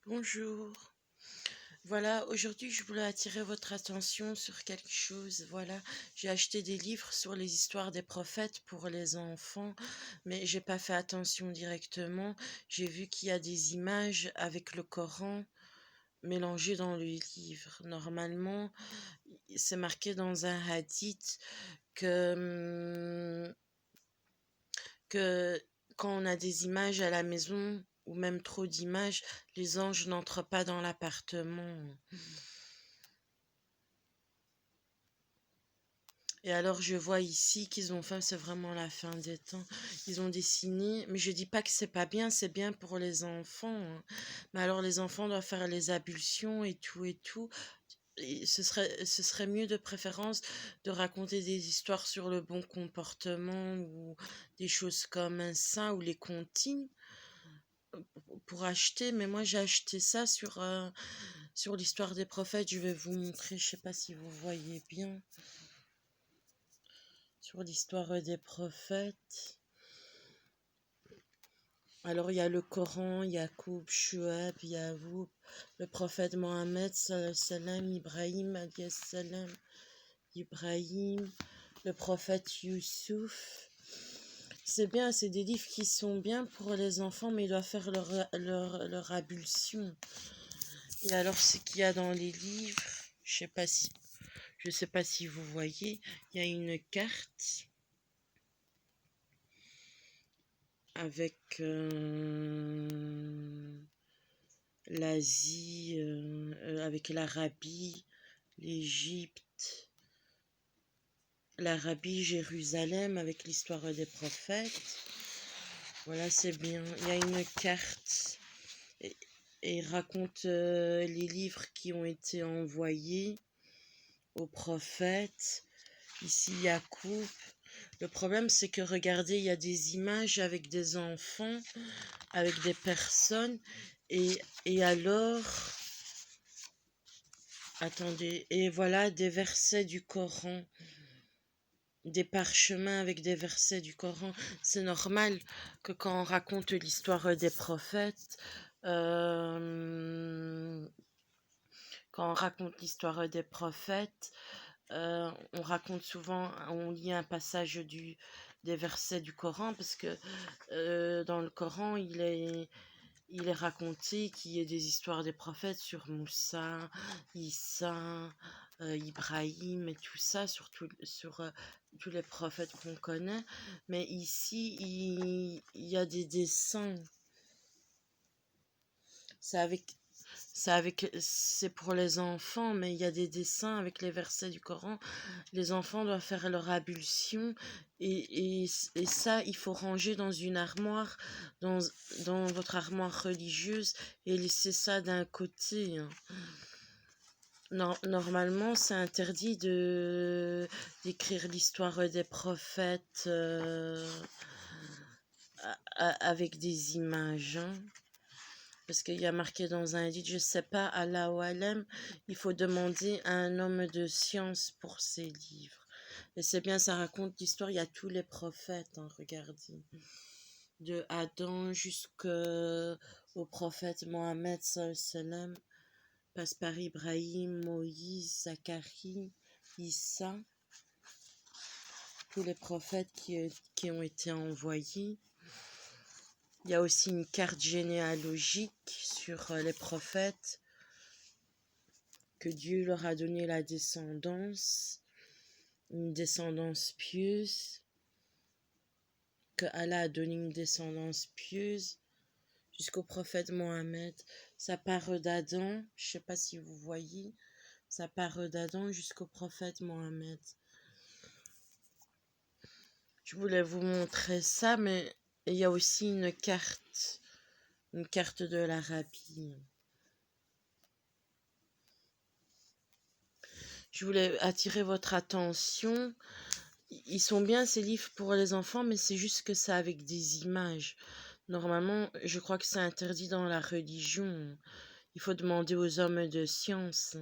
Bonjour. Voilà, aujourd'hui, je voulais attirer votre attention sur quelque chose. Voilà, j'ai acheté des livres sur les histoires des prophètes pour les enfants, mais j'ai pas fait attention directement. J'ai vu qu'il y a des images avec le Coran mélangées dans le livre. Normalement, c'est marqué dans un hadith que, que quand on a des images à la maison, ou même trop d'images, les anges n'entrent pas dans l'appartement. Et alors, je vois ici qu'ils ont fait, c'est vraiment la fin des temps. Ils ont dessiné, mais je dis pas que c'est pas bien, c'est bien pour les enfants, hein. Mais alors, les enfants doivent faire les ablutions et tout et tout. Et ce serait mieux de préférence de raconter des histoires sur le bon comportement ou des choses comme ça ou les comptines pour acheter. Mais moi, j'ai acheté ça sur l'histoire des prophètes. Je vais vous montrer, je sais pas si vous voyez bien. Sur l'histoire des prophètes. Alors, il y a le Coran, Yacoub, Shuaib, Yahoub, le prophète Mohammed, salam, Ibrahim, salam, Ibrahim, le prophète Youssouf. C'est bien, c'est des livres qui sont bien pour les enfants, mais ils doivent faire leur ablution. Et alors, ce qu'il y a dans les livres, je sais pas si vous voyez, il y a une carte avec l'Asie, avec l'Arabie, Jérusalem, avec l'histoire des prophètes. Voilà, c'est bien. Il y a une carte et, et il raconte les livres qui ont été envoyés aux prophètes. Ici, Yacoub. Le problème, c'est que regardez, il y a des images avec des enfants, avec des personnes, et alors, attendez, et voilà des versets du Coran, des parchemins avec des versets du Coran. C'est normal que quand on raconte l'histoire des prophètes, quand on raconte l'histoire des prophètes, on raconte souvent, on lit un passage des versets du Coran parce que dans le Coran, il est raconté qu'il y ait des histoires des prophètes sur Moussa, Issa, Ibrahim et tout ça, sur tous les prophètes qu'on connaît. Mais ici, il y a des dessins. C'est avec, c'est pour les enfants, mais il y a des dessins avec les versets du Coran. Les enfants doivent faire leur ablution et ça, il faut ranger dans une armoire, dans, dans votre armoire religieuse et laisser ça d'un côté, hein. Normalement, c'est interdit d'écrire l'histoire des prophètes avec des images, hein. Parce qu'il y a marqué dans un hadith, je sais pas, Allah ou Alem, il faut demander à un homme de science pour ses livres. Et c'est bien, ça raconte l'histoire, il y a tous les prophètes, hein, regardez. De Adam jusqu'au prophète Mohammed, sallam, passe par Ibrahim, Moïse, Zacharie, Issa, tous les prophètes qui ont été envoyés. Il y a aussi une carte généalogique sur les prophètes, que Dieu leur a donné la descendance, une descendance pieuse, que Allah a donné une descendance pieuse jusqu'au prophète Mohammed. Ça part d'Adam, je ne sais pas si vous voyez, ça part d'Adam jusqu'au prophète Mohammed. Je voulais vous montrer ça, mais il y a aussi une carte de l'Arabie. Je voulais attirer votre attention. Ils sont bien ces livres pour les enfants, mais c'est juste que c'est avec des images. Normalement, je crois que c'est interdit dans la religion. Il faut demander aux hommes de science.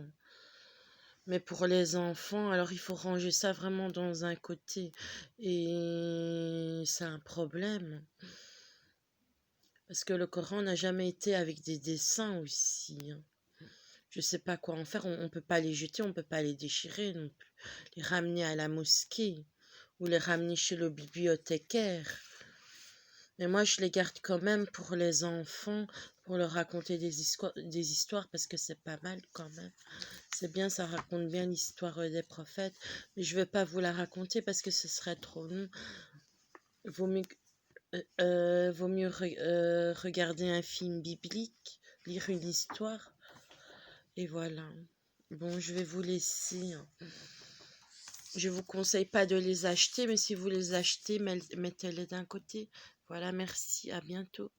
Mais pour les enfants, alors il faut ranger ça vraiment dans un côté. Et c'est un problème. Parce que le Coran n'a jamais été avec des dessins aussi, hein. Je sais pas quoi en faire. On peut pas les jeter, on peut pas les déchirer non plus. Les ramener à la mosquée ou les ramener chez le bibliothécaire. Mais moi, je les garde quand même pour les enfants, pour leur raconter des histoires parce que c'est pas mal quand même. C'est bien, ça raconte bien l'histoire des prophètes. Mais je vais pas vous la raconter parce que ce serait trop long. Vaut mieux, regarder un film biblique, lire une histoire. Et voilà. Bon, je vais vous laisser, hein. Je vous conseille pas de les acheter, mais si vous les achetez, mettez-les d'un côté. Voilà, merci, à bientôt.